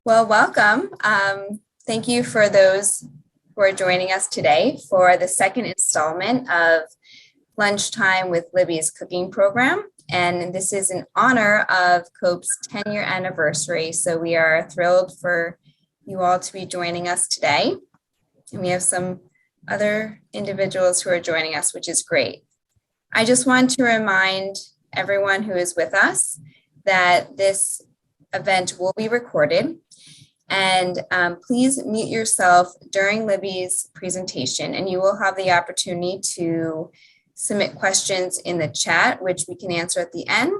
Well, welcome. Thank you for those who are joining us today for the second installment of Lunchtime with Libby's cooking program. And this is in honor of COPE's 10-year anniversary. So we are thrilled for you all to be joining us today. And we have some other individuals who are joining us, which is great. I just want to remind everyone who is with us that this event will be recorded. And please mute yourself during Libby's presentation, and you will have the opportunity to submit questions in the chat, which we can answer at the end.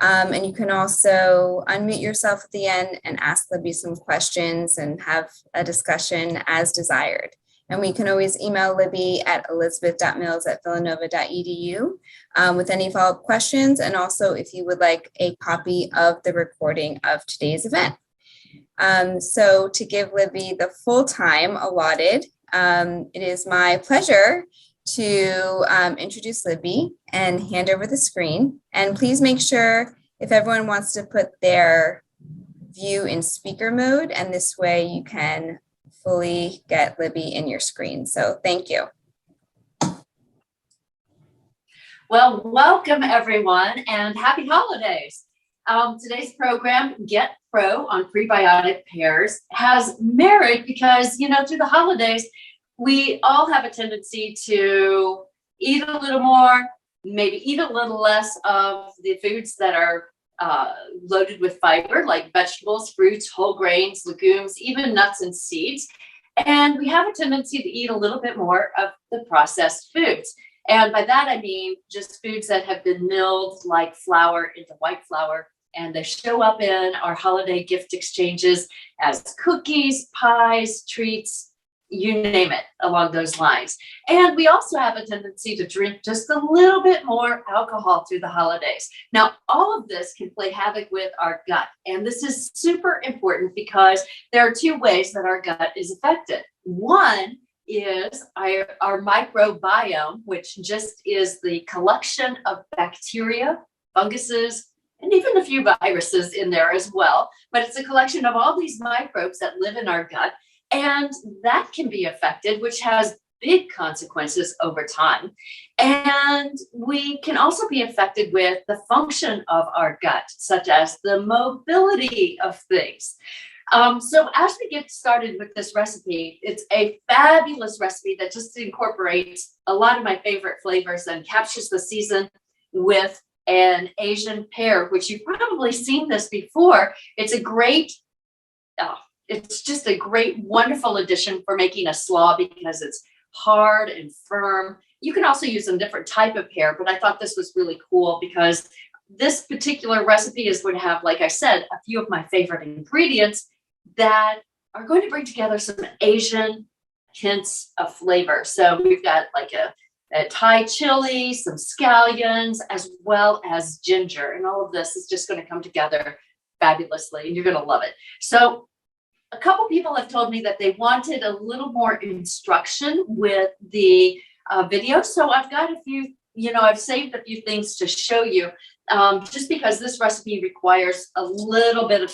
And you can also unmute yourself at the end and ask Libby some questions and have a discussion as desired. And we can always email Libby at elizabeth.mills@villanova.edu with any follow-up questions, and also if you would like a copy of the recording of today's event. So to give Libby the full time allotted, it is my pleasure to introduce Libby and hand over the screen. And please make sure if everyone wants to put their view in speaker mode, and this way you can fully get Libby in your screen. So thank you. Well, welcome everyone and happy holidays. Today's program, Get Pro on Prebiotic Pears, has merit because, through the holidays, we all have a tendency to eat a little more, maybe eat a little less of the foods that are loaded with fiber, like vegetables, fruits, whole grains, legumes, even nuts and seeds. And we have a tendency to eat a little bit more of the processed foods. And by that, I mean just foods that have been milled like flour into white flour. And they show up in our holiday gift exchanges as cookies, pies, treats, you name it, along those lines. And we also have a tendency to drink just a little bit more alcohol through the holidays. Now, all of this can play havoc with our gut. And this is super important because there are two ways that our gut is affected. One is our microbiome, which just is the collection of bacteria, funguses, and even a few viruses in there as well. But it's a collection of all these microbes that live in our gut. And that can be affected, which has big consequences over time. And we can also be affected with the function of our gut, such as the mobility of things. So as we get started with this recipe, it's a fabulous recipe that just incorporates a lot of my favorite flavors and captures the season with an Asian pear, which you've probably seen this before. It's a great, it's just a great, wonderful addition for making a slaw because it's hard and firm. You can also use a different type of pear, but I thought this was really cool because this particular recipe is going to have, like I said, a few of my favorite ingredients that are going to bring together some Asian hints of flavor. So we've got like a Thai chili, some scallions, as well as ginger. And all of this is just going to come together fabulously, and you're going to love it. So a couple people have told me that they wanted a little more instruction with the video. So I've got a few, I've saved a few things to show you, just because this recipe requires a little bit of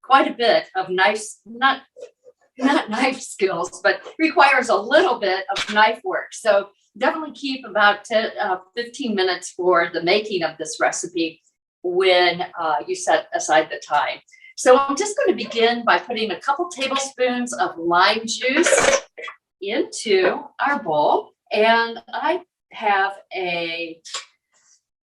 quite a bit of nice, not knife skills, but requires a little bit of knife work. So definitely keep about 15 minutes for the making of this recipe when you set aside the time. So I'm just going to begin by putting a couple tablespoons of lime juice into our bowl. And I have a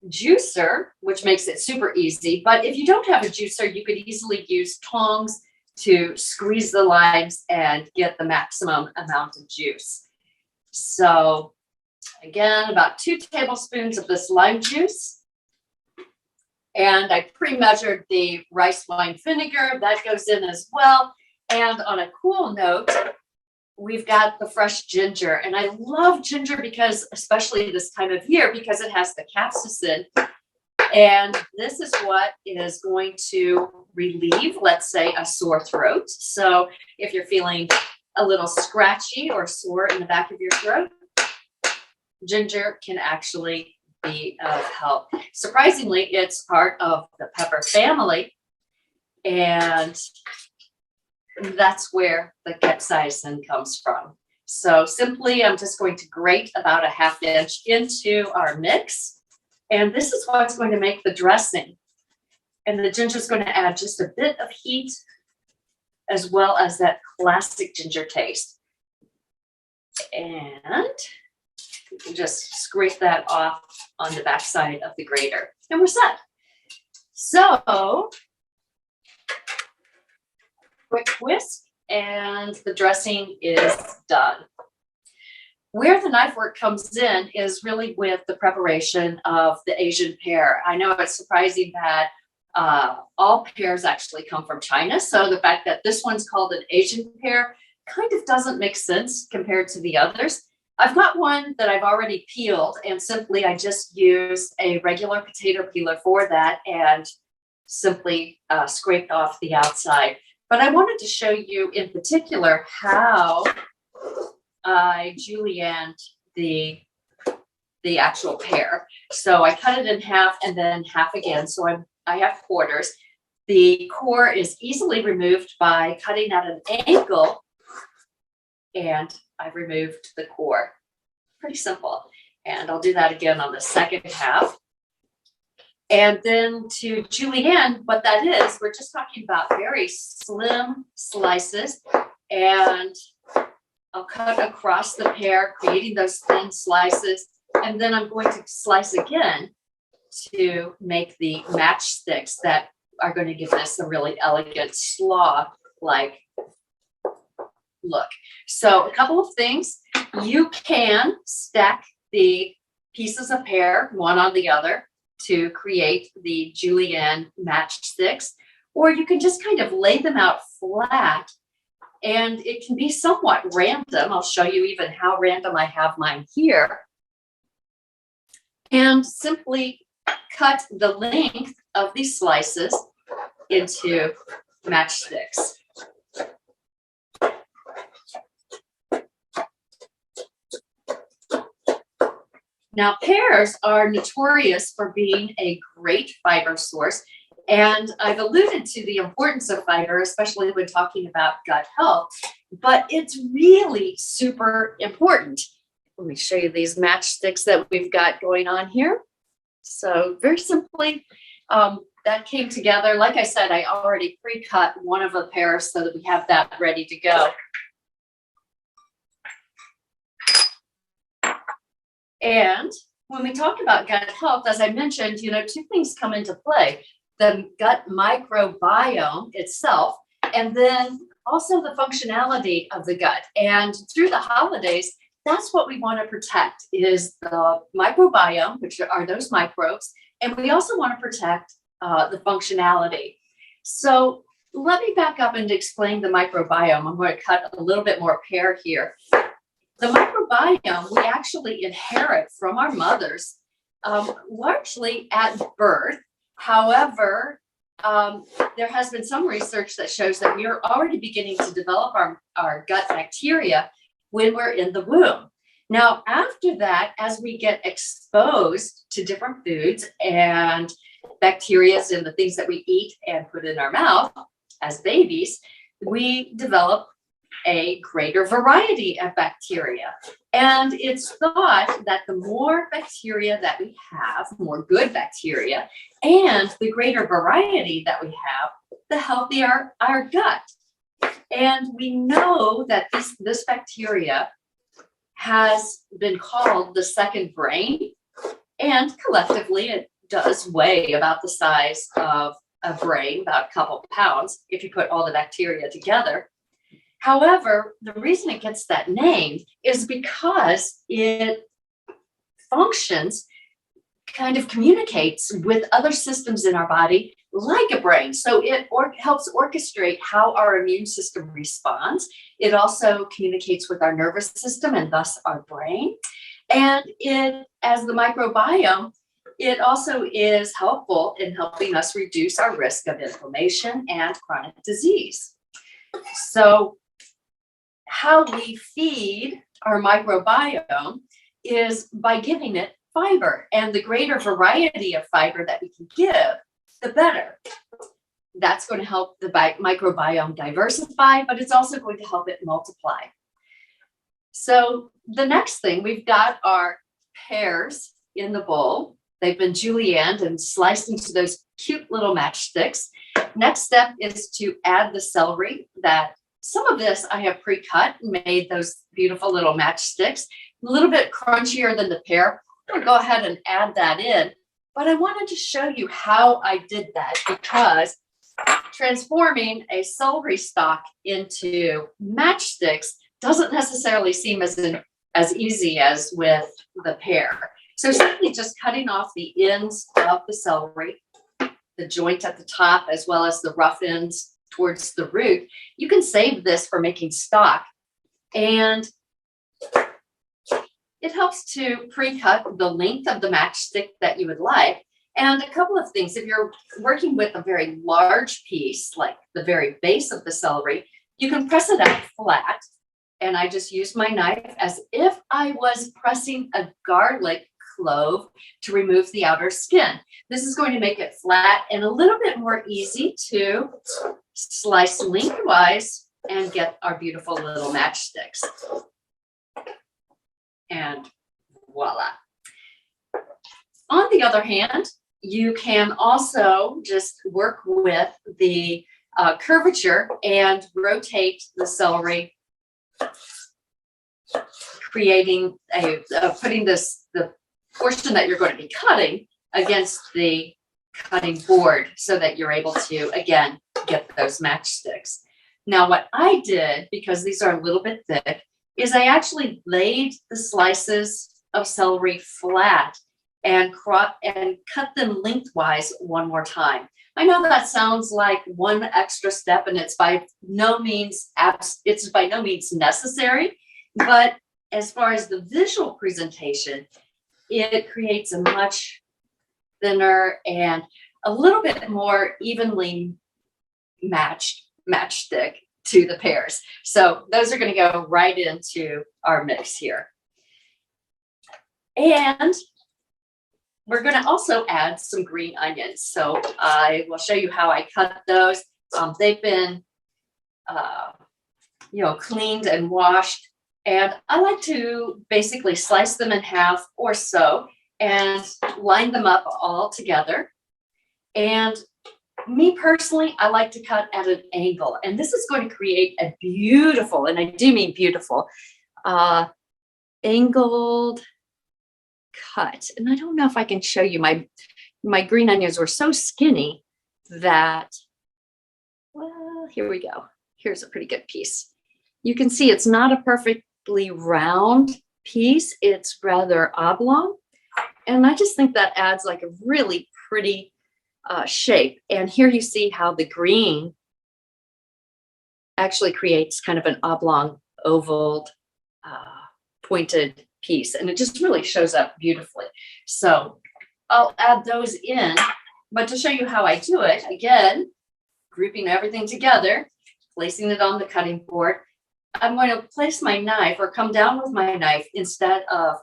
juicer, which makes it super easy. But if you don't have a juicer, you could easily use tongs to squeeze the limes and get the maximum amount of juice. So again, about 2 tablespoons of this lime juice. And I pre-measured the rice wine vinegar. That goes in as well. And on a cool note, we've got the fresh ginger. And I love ginger because, especially this time of year, because it has the capsaicin. And this is what is going to relieve, let's say, a sore throat. So if you're feeling a little scratchy or sore in the back of your throat, ginger can actually be of help. Surprisingly, it's part of the pepper family. And that's where the capsaicin comes from. So simply, I'm just going to grate about a ½ inch into our mix. And this is what's going to make the dressing. And the ginger is going to add just a bit of heat as well as that classic ginger taste. And you can just scrape that off on the back side of the grater. And we're set. So, quick whisk, and the dressing is done. Where the knife work comes in is really with the preparation of the Asian pear. I know it's surprising that all pears actually come from China. So the fact that this one's called an Asian pear kind of doesn't make sense compared to the others. I've got one that I've already peeled, and simply I just use a regular potato peeler for that and simply scraped off the outside. But I wanted to show you in particular how I julienned the actual pear. So I cut it in half and then half again. So I have quarters. The core is easily removed by cutting at an angle, and I've removed the core. Pretty simple. And I'll do that again on the second half. And then to julienne, what that is, we're just talking about very slim slices, and I'll cut across the pear, creating those thin slices, and then I'm going to slice again to make the matchsticks that are going to give this a really elegant slaw-like look. So a couple of things. You can stack the pieces of pear one on the other to create the julienne matchsticks, or you can just kind of lay them out flat, and it can be somewhat random. I'll show you even how random I have mine here. And simply cut the length of these slices into matchsticks. Now, pears are notorious for being a great fiber source, and I've alluded to the importance of fiber, especially when talking about gut health, but it's really super important. Let me show you these matchsticks that we've got going on here. So very simply, that came together. Like I said, I already pre-cut one of the pears so that we have that ready to go. And when we talk about gut health, as I mentioned, two things come into play: the gut microbiome itself, and then also the functionality of the gut. And through the holidays, that's what we want to protect, is the microbiome, which are those microbes, and we also want to protect the functionality. So let me back up and explain the microbiome. I'm going to cut a little bit more pear here. The microbiome we actually inherit from our mothers, largely at birth. However, there has been some research that shows that we are already beginning to develop our gut bacteria when we're in the womb. Now, after that, as we get exposed to different foods and bacteria in the things that we eat and put in our mouth as babies, we develop a greater variety of bacteria. And it's thought that the more bacteria that we have, more good bacteria, and the greater variety that we have, the healthier our gut. And we know that this bacteria has been called the second brain, and collectively it does weigh about the size of a brain, about a couple pounds, if you put all the bacteria together. However, the reason it gets that name is because it functions, kind of communicates with other systems in our body like a brain. So it helps orchestrate how our immune system responds. It also communicates with our nervous system and thus our brain. And as the microbiome, it also is helpful in helping us reduce our risk of inflammation and chronic disease. So how we feed our microbiome is by giving it fiber, and the greater variety of fiber that we can give, the better. That's going to help the microbiome diversify, but it's also going to help it multiply. So the next thing, we've got our pears in the bowl. They've been julienned and sliced into those cute little matchsticks. Next step is to add the celery. That some of this I have pre-cut and made those beautiful little matchsticks. A little bit crunchier than the pear. I'm going to go ahead and add that in. But I wanted to show you how I did that, because transforming a celery stalk into matchsticks doesn't necessarily seem as easy as with the pear. So simply just cutting off the ends of the celery, the joint at the top, as well as the rough ends towards the root. You can save this for making stock. And it helps to pre-cut the length of the matchstick that you would like. And a couple of things, if you're working with a very large piece, like the very base of the celery, you can press it out flat. And I just use my knife as if I was pressing a garlic clove to remove the outer skin. This is going to make it flat and a little bit more easy to slice lengthwise and get our beautiful little matchsticks. And voila. On the other hand, you can also just work with the curvature and rotate the celery, creating putting the portion that you're going to be cutting against the cutting board so that you're able to, again, get those matchsticks. Now, what I did, because these are a little bit thick, is I actually laid the slices of celery flat and cut them lengthwise one more time. I know that sounds like one extra step, and it's by no means necessary, but as far as the visual presentation, it creates a much thinner and a little bit more evenly matched matchstick to the pears. So those are going to go right into our mix here. And we're going to also add some green onions. So I will show you how I cut those. They've been, cleaned and washed. And I like to basically slice them in half or so and line them up all together. And me personally, I like to cut at an angle. And this is going to create a beautiful, and I do mean beautiful, angled cut. And I don't know if I can show you, my green onions were so skinny that, well, here we go. Here's a pretty good piece. You can see it's not a perfectly round piece. It's rather oblong. And I just think that adds like a really pretty shape. And here you see how the green actually creates kind of an oblong, oval, pointed piece. And it just really shows up beautifully. So I'll add those in. But to show you how I do it, again, grouping everything together, placing it on the cutting board, I'm going to place my knife or come down with my knife instead of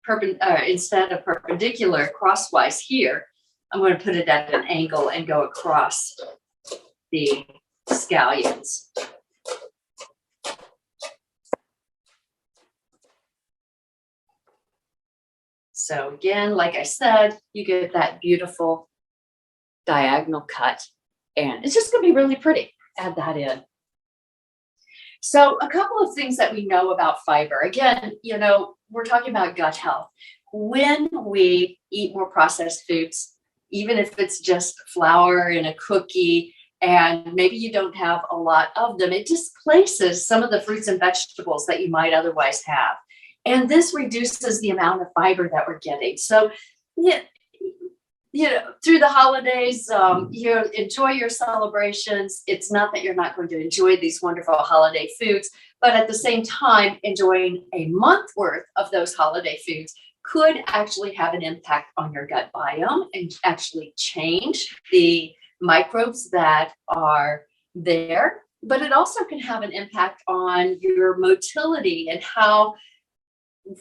perpendicular crosswise here. I'm going to put it at an angle and go across the scallions. So again, like I said, you get that beautiful diagonal cut, and it's just going to be really pretty. Add that in. So a couple of things that we know about fiber. Again, we're talking about gut health. When we eat more processed foods, even if it's just flour in a cookie, and maybe you don't have a lot of them, it displaces some of the fruits and vegetables that you might otherwise have. And this reduces the amount of fiber that we're getting. So, through the holidays, you enjoy your celebrations. It's not that you're not going to enjoy these wonderful holiday foods, but at the same time, enjoying a month worth of those holiday foods could actually have an impact on your gut biome and actually change the microbes that are there. But it also can have an impact on your motility and how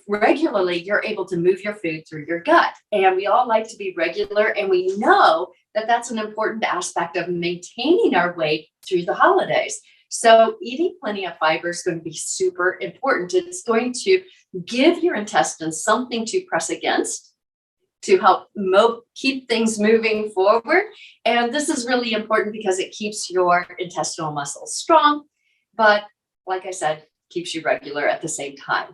regularly, you're able to move your food through your gut. And we all like to be regular, and we know that that's an important aspect of maintaining our weight through the holidays. So eating plenty of fiber is going to be super important. It's going to give your intestines something to press against to help keep things moving forward. And this is really important because it keeps your intestinal muscles strong, but like I said, keeps you regular at the same time.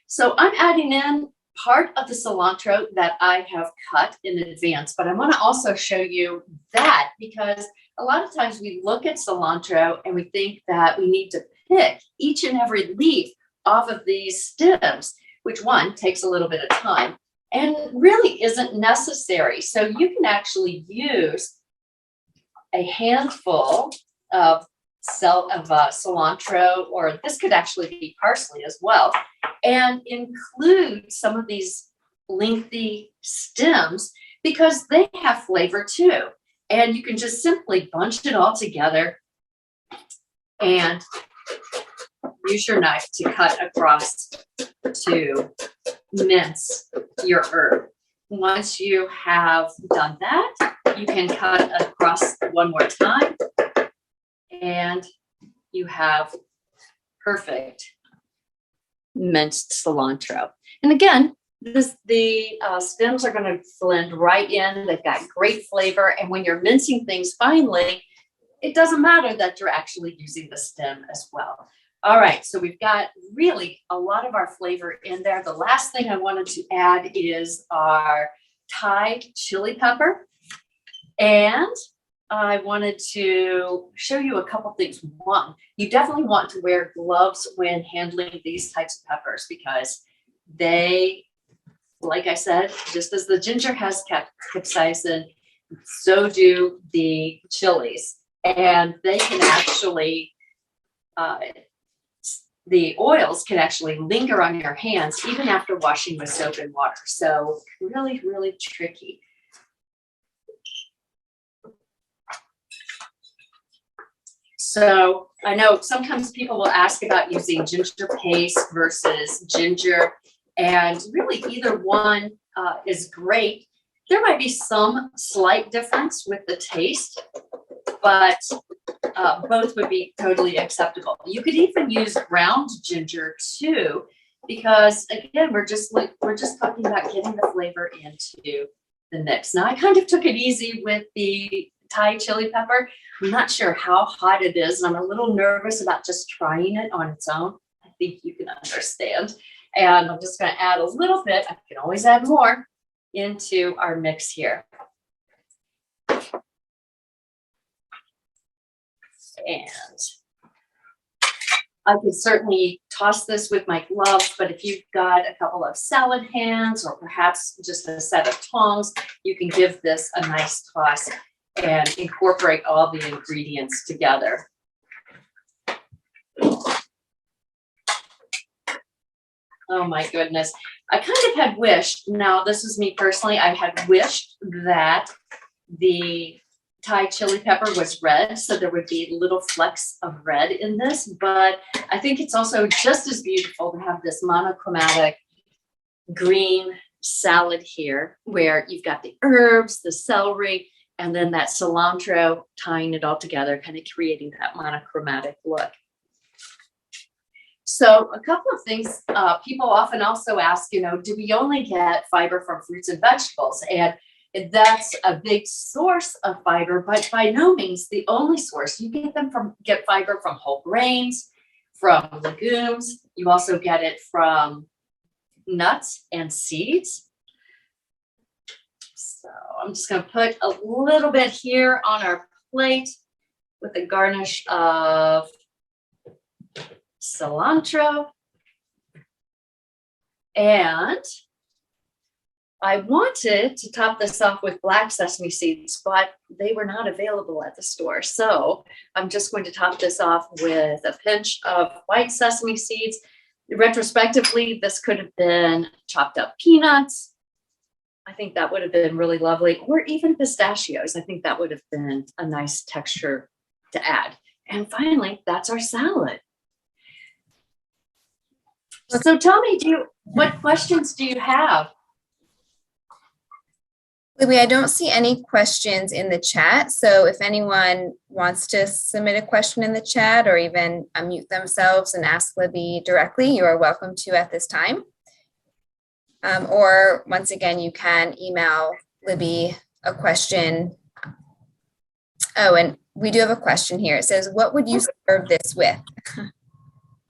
So I'm adding in part of the cilantro that I have cut in advance, but I want to also show you that because a lot of times we look at cilantro and we think that we need to pick each and every leaf off of these stems, which one takes a little bit of time and really isn't necessary. So you can actually use a handful of cilantro, or this could actually be parsley as well, and include some of these lengthy stems because they have flavor too. And you can just simply bunch it all together and use your knife to cut across to mince your herb. Once you have done that, you can cut across one more time and you have perfect minced cilantro. And again, the stems are going to blend right in. They've got great flavor. And when you're mincing things finely, it doesn't matter that you're actually using the stem as well. All right, so we've got really a lot of our flavor in there. The last thing I wanted to add is our Thai chili pepper. And I wanted to show you a couple things. One, you definitely want to wear gloves when handling these types of peppers because they, like I said, just as the ginger has capsaicin, so do the chilies. And they can actually, the oils can actually linger on your hands even after washing with soap and water. So really, really tricky. So I know sometimes people will ask about using ginger paste versus ginger, and really either one is great. There might be some slight difference with the taste, but both would be totally acceptable. You could even use ground ginger too, because again, we're just talking about getting the flavor into the mix. Now I kind of took it easy with the Thai chili pepper. I'm not sure how hot it is, and I'm a little nervous about just trying it on its own. I think you can understand. And I'm just going to add a little bit. I can always add more into our mix here. And I could certainly toss this with my gloves, but if you've got a couple of salad hands or perhaps just a set of tongs, you can give this a nice toss and incorporate all the ingredients together. Oh my goodness. I kind of had wished, now this is me personally, I had wished that the Thai chili pepper was red, so there would be little flecks of red in this, but I think it's also just as beautiful to have this monochromatic green salad here where you've got the herbs, the celery, and then that cilantro tying it all together, kind of creating that monochromatic look. So a couple of things people often also ask, do we only get fiber from fruits and vegetables? And that's a big source of fiber, but by no means the only source. You get fiber from whole grains, from legumes. You also get it from nuts and seeds. So I'm just going to put a little bit here on our plate with a garnish of cilantro. And I wanted to top this off with black sesame seeds, but they were not available at the store. So I'm just going to top this off with a pinch of white sesame seeds. Retrospectively, this could have been chopped up peanuts. I think that would have been really lovely, or even pistachios. I think that would have been a nice texture to add. And finally, that's our salad. So tell me, what questions do you have? Libby, I don't see any questions in the chat. So if anyone wants to submit a question in the chat or even unmute themselves and ask Libby directly, you are welcome to at this time. Or once again, you can email Libby a question. Oh, and we do have a question here. It says, what would you serve this with?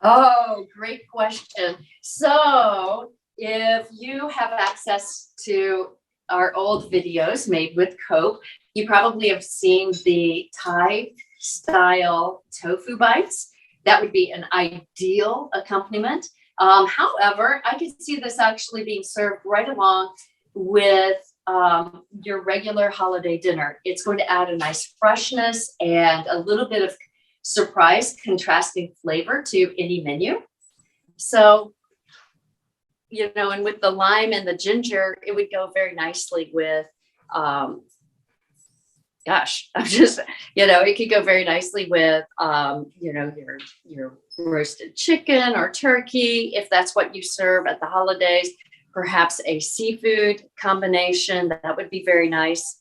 Oh, great question. So if you have access to our old videos made with Cope, you probably have seen the Thai style tofu bites. That would be an ideal accompaniment. However, I could see this actually being served right along with your regular holiday dinner. It's going to add a nice freshness and a little bit of surprise contrasting flavor to any menu. So, and with the lime and the ginger, it would go very nicely with, it could go very nicely with, your roasted chicken or turkey, if that's what you serve at the holidays, perhaps a seafood combination, that would be very nice.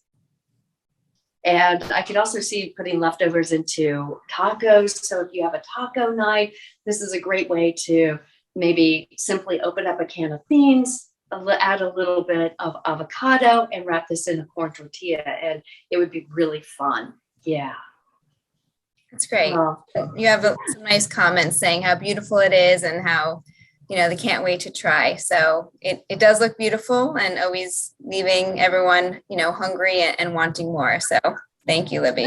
And I could also see putting leftovers into tacos. So if you have a taco night, this is a great way to maybe simply open up a can of beans, add a little bit of avocado, and wrap this in a corn tortilla. And it would be really fun. Yeah. That's great. You have some nice comments saying how beautiful it is and how, they can't wait to try. So it does look beautiful and always leaving everyone, hungry and wanting more. So thank you, Libby.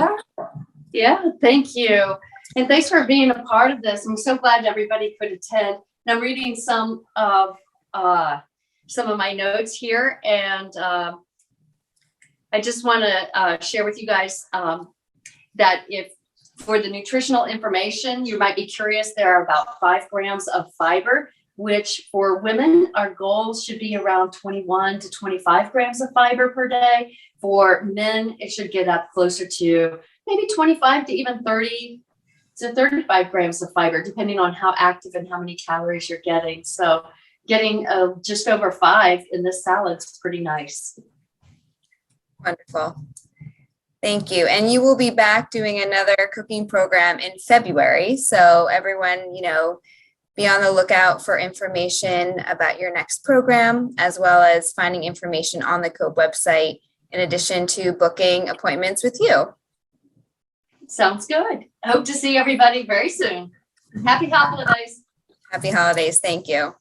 Yeah, thank you. And thanks for being a part of this. I'm so glad everybody could attend. And I'm reading some of my notes here. And I just want to share with you guys that if for the nutritional information, you might be curious, there are about 5 grams of fiber, which for women, our goals should be around 21 to 25 grams of fiber per day. For men, it should get up closer to maybe 25 to even 30 to 35 grams of fiber, depending on how active and how many calories you're getting. So getting just over 5 in this salad is pretty nice. Wonderful. Thank you. And you will be back doing another cooking program in February. So everyone, be on the lookout for information about your next program, as well as finding information on the Cope website, in addition to booking appointments with you. Sounds good. I hope to see everybody very soon. Happy holidays. Happy holidays. Thank you.